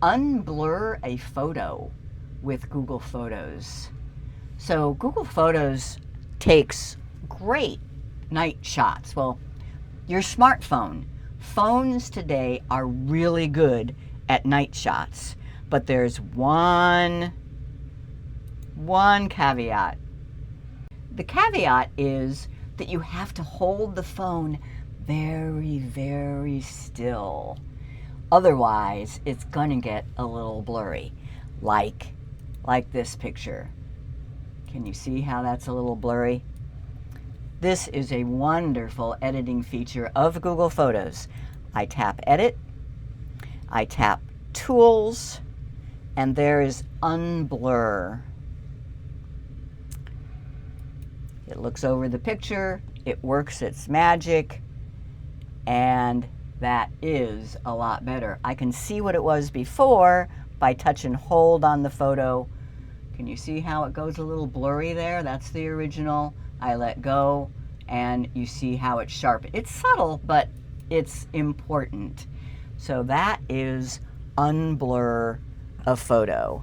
unblur a photo with Google Photos. So Google Photos takes great night shots. Well, your smartphone. Phones today are really good at night shots, but there's one caveat. The caveat is that you have to hold the phone very, very still. Otherwise, it's gonna get a little blurry, like this picture. Can you see how that's a little blurry? This is a wonderful editing feature of Google Photos. I tap Edit, I tap Tools, and there is Unblur. It looks over the picture, it works its magic, and that is a lot better. I can see what it was before by touch and hold on the photo. Can you see how it goes a little blurry there? That's the original. I let go, and you see how it's sharp. It's subtle, but it's important. So that is Unblur a photo.